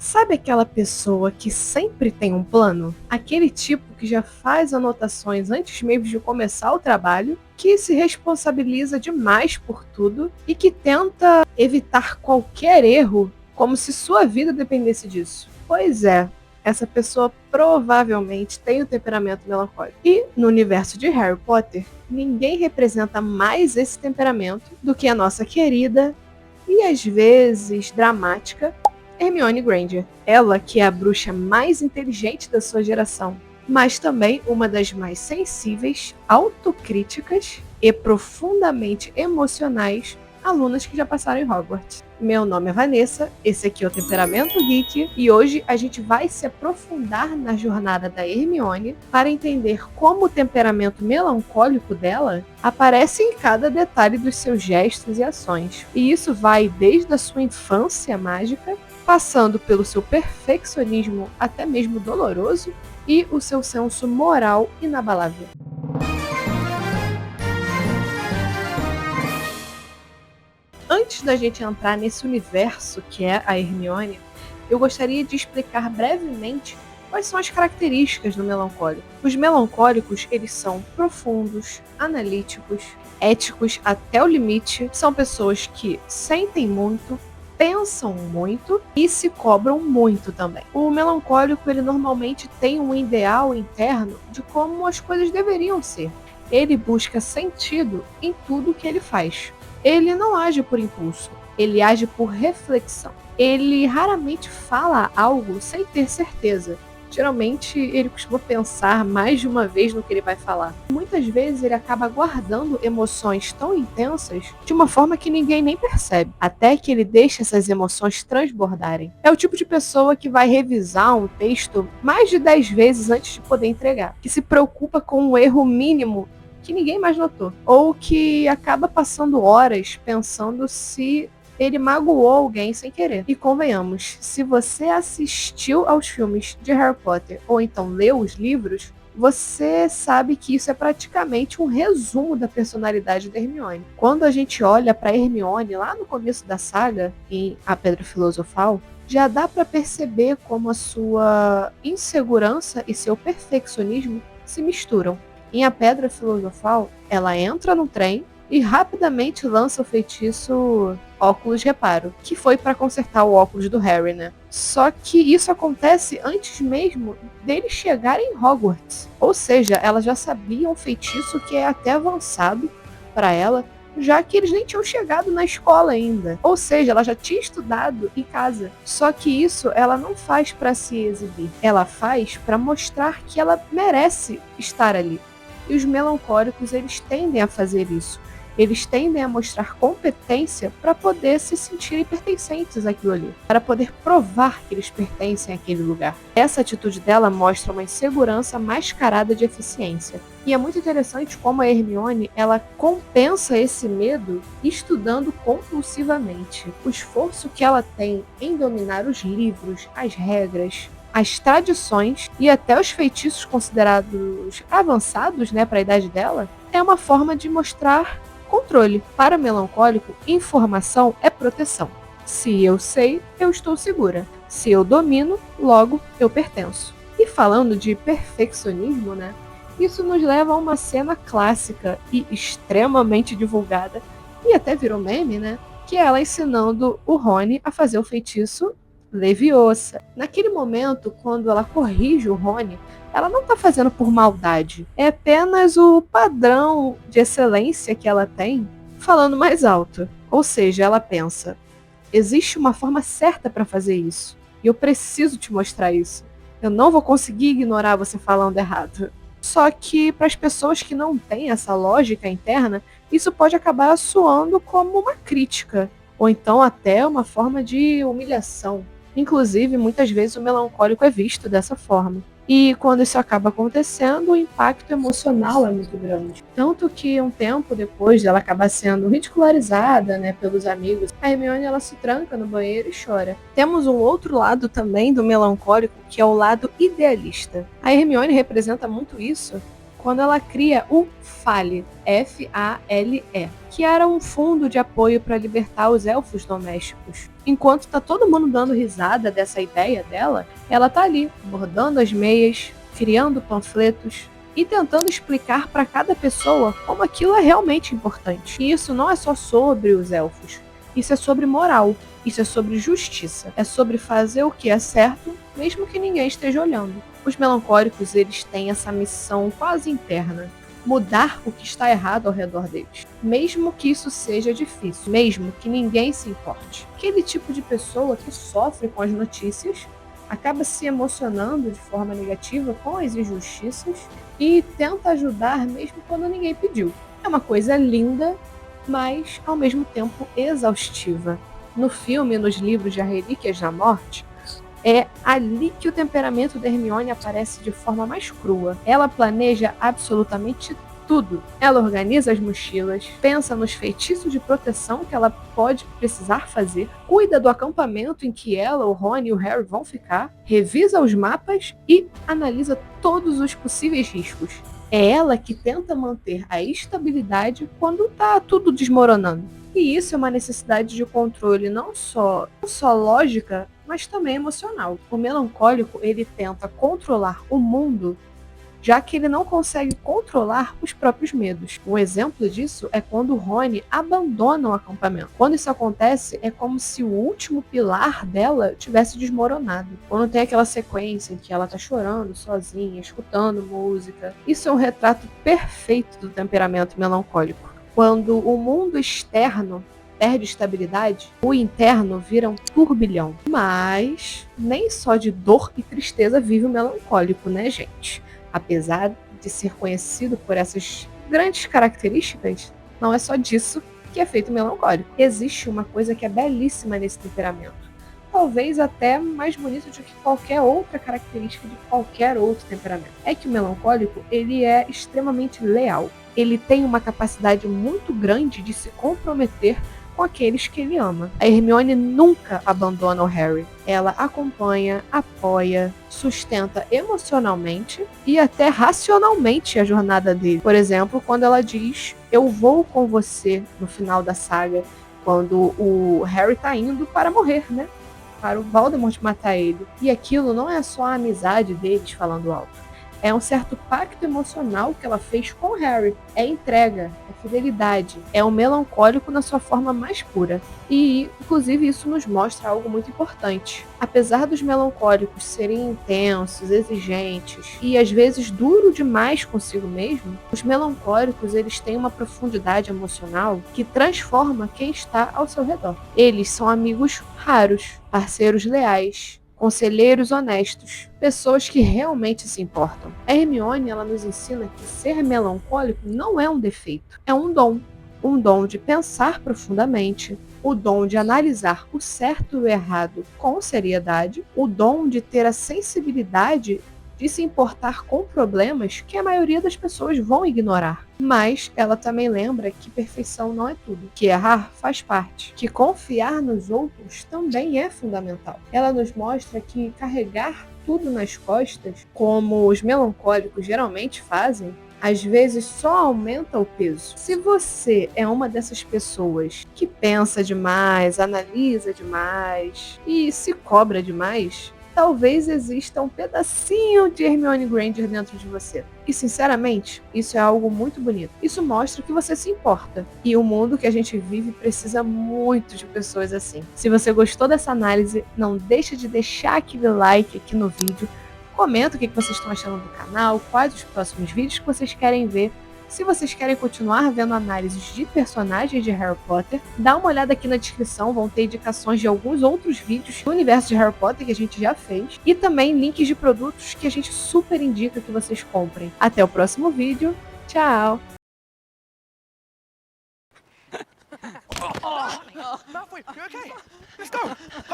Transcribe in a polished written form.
Sabe aquela pessoa que sempre tem um plano? Aquele tipo que já faz anotações antes mesmo de começar o trabalho, que se responsabiliza demais por tudo e que tenta evitar qualquer erro como se sua vida dependesse disso. Pois é, essa pessoa provavelmente tem o temperamento melancólico. E no universo de Harry Potter, ninguém representa mais esse temperamento do que a nossa querida e às vezes dramática Hermione Granger. Ela que é a bruxa mais inteligente da sua geração, mas também uma das mais sensíveis, autocríticas e profundamente emocionais alunas que já passaram em Hogwarts. Meu nome é Vanessa, esse aqui é o Temperamento Geek e hoje a gente vai se aprofundar na jornada da Hermione para entender como o temperamento melancólico dela aparece em cada detalhe dos seus gestos e ações. E isso vai desde a sua infância mágica, passando pelo seu perfeccionismo até mesmo doloroso e o seu senso moral inabalável. Antes da gente entrar nesse universo que é a Hermione, eu gostaria de explicar brevemente quais são as características do melancólico. Os melancólicos, eles são profundos, analíticos, éticos até o limite, são pessoas que sentem muito, pensam muito e se cobram muito também. O melancólico, ele normalmente tem um ideal interno de como as coisas deveriam ser. Ele busca sentido em tudo que ele faz. Ele não age por impulso, ele age por reflexão. Ele raramente fala algo sem ter certeza. Geralmente ele costuma pensar mais de uma vez no que ele vai falar. Muitas vezes ele acaba guardando emoções tão intensas de uma forma que ninguém nem percebe, até que ele deixa essas emoções transbordarem. É o tipo de pessoa que vai revisar um texto mais de 10 vezes antes de poder entregar, que se preocupa com um erro mínimo que ninguém mais notou, ou que acaba passando horas pensando se ele magoou alguém sem querer. E convenhamos, se você assistiu aos filmes de Harry Potter ou então leu os livros, você sabe que isso é praticamente um resumo da personalidade da Hermione. Quando a gente olha para Hermione lá no começo da saga, em A Pedra Filosofal, já dá para perceber como a sua insegurança e seu perfeccionismo se misturam. Em A Pedra Filosofal, ela entra no trem e rapidamente lança o feitiço Óculos Reparo, que foi para consertar o óculos do Harry, né? Só que isso acontece antes mesmo dele chegar em Hogwarts. Ou seja, ela já sabia um feitiço que é até avançado para ela, já que eles nem tinham chegado na escola ainda. Ou seja, ela já tinha estudado em casa. Só que isso ela não faz para se exibir. Ela faz para mostrar que ela merece estar ali. E os melancólicos, eles tendem a fazer isso. Eles tendem a mostrar competência para poder se sentirem pertencentes àquilo ali, para poder provar que eles pertencem àquele lugar. Essa atitude dela mostra uma insegurança mascarada de eficiência. E é muito interessante como a Hermione, ela compensa esse medo estudando compulsivamente. O esforço que ela tem em dominar os livros, as regras, as tradições e até os feitiços considerados avançados, né, para a idade dela, é uma forma de mostrar controle. Para o melancólico, informação é proteção. Se eu sei, eu estou segura. Se eu domino, logo eu pertenço. E falando de perfeccionismo, né, isso nos leva a uma cena clássica e extremamente divulgada, e até virou meme, né, que é ela ensinando o Rony a fazer o feitiço Leviosa. Naquele momento, quando ela corrige o Rony, ela não está fazendo por maldade. É apenas o padrão de excelência que ela tem falando mais alto. Ou seja, ela pensa, existe uma forma certa para fazer isso. E eu preciso te mostrar isso. Eu não vou conseguir ignorar você falando errado. Só que para as pessoas que não têm essa lógica interna, isso pode acabar soando como uma crítica. Ou então até uma forma de humilhação. Inclusive, muitas vezes o melancólico é visto dessa forma. E quando isso acaba acontecendo, o impacto emocional é muito grande. Tanto que um tempo depois dela acabar sendo ridicularizada, né, pelos amigos, a Hermione ela se tranca no banheiro e chora. Temos um outro lado também do melancólico, que é o lado idealista. A Hermione representa muito isso quando ela cria o FALE, F-A-L-E, que era um fundo de apoio para libertar os elfos domésticos. Enquanto tá todo mundo dando risada dessa ideia dela, ela tá ali, bordando as meias, criando panfletos e tentando explicar para cada pessoa como aquilo é realmente importante. E isso não é só sobre os elfos, isso é sobre moral, isso é sobre justiça, é sobre fazer o que é certo, mesmo que ninguém esteja olhando. Os melancólicos, eles têm essa missão quase interna, mudar o que está errado ao redor deles, mesmo que isso seja difícil, mesmo que ninguém se importe. Aquele tipo de pessoa que sofre com as notícias, acaba se emocionando de forma negativa com as injustiças e tenta ajudar mesmo quando ninguém pediu. É uma coisa linda, mas ao mesmo tempo exaustiva. No filme e nos livros de A Relíquias da Morte, é ali que o temperamento da Hermione aparece de forma mais crua. Ela planeja absolutamente tudo. Ela organiza as mochilas, pensa nos feitiços de proteção que ela pode precisar fazer, cuida do acampamento em que ela, o Rony e o Harry vão ficar, revisa os mapas e analisa todos os possíveis riscos. É ela que tenta manter a estabilidade quando tá tudo desmoronando. E isso é uma necessidade de controle não só lógica, mas também emocional. O melancólico, ele tenta controlar o mundo, já que ele não consegue controlar os próprios medos. Um exemplo disso é quando o Rony abandona o acampamento. Quando isso acontece, é como se o último pilar dela tivesse desmoronado. Quando tem aquela sequência em que ela tá chorando sozinha, escutando música. Isso é um retrato perfeito do temperamento melancólico. Quando o mundo externo perde estabilidade, o interno vira um turbilhão. Mas nem só de dor e tristeza vive o melancólico, né, gente? Apesar de ser conhecido por essas grandes características, não é só disso que é feito o melancólico. Existe uma coisa que é belíssima nesse temperamento. Talvez até mais bonito do que qualquer outra característica de qualquer outro temperamento. É que o melancólico, ele é extremamente leal. Ele tem uma capacidade muito grande de se comprometer com aqueles que ele ama. A Hermione nunca abandona o Harry. Ela acompanha, apoia, sustenta emocionalmente e até racionalmente a jornada dele. Por exemplo, quando ela diz: "Eu vou com você" no final da saga, quando o Harry tá indo para morrer, né? Para o Voldemort matar ele. E aquilo não é só a amizade deles falando alto. É um certo pacto emocional que ela fez com o Harry. É entrega, é fidelidade, é um melancólico na sua forma mais pura. E, inclusive, isso nos mostra algo muito importante. Apesar dos melancólicos serem intensos, exigentes e às vezes duro demais consigo mesmo, os melancólicos, eles têm uma profundidade emocional que transforma quem está ao seu redor. Eles são amigos raros, parceiros leais, conselheiros honestos, pessoas que realmente se importam. A Hermione, ela nos ensina que ser melancólico não é um defeito, é um dom de pensar profundamente, o dom de analisar o certo e o errado com seriedade, o dom de ter a sensibilidade de se importar com problemas que a maioria das pessoas vão ignorar. Mas ela também lembra que perfeição não é tudo, que errar faz parte, que confiar nos outros também é fundamental. Ela nos mostra que carregar tudo nas costas, como os melancólicos geralmente fazem, às vezes só aumenta o peso. Se você é uma dessas pessoas que pensa demais, analisa demais e se cobra demais, talvez exista um pedacinho de Hermione Granger dentro de você. E, sinceramente, isso é algo muito bonito. Isso mostra que você se importa. E o mundo que a gente vive precisa muito de pessoas assim. Se você gostou dessa análise, não deixa de deixar aquele like aqui no vídeo. Comenta o que vocês estão achando do canal, quais os próximos vídeos que vocês querem ver. Se vocês querem continuar vendo análises de personagens de Harry Potter, dá uma olhada aqui na descrição, vão ter indicações de alguns outros vídeos do universo de Harry Potter que a gente já fez, e também links de produtos que a gente super indica que vocês comprem. Até o próximo vídeo, tchau! Malfoy, you okay? Let's go!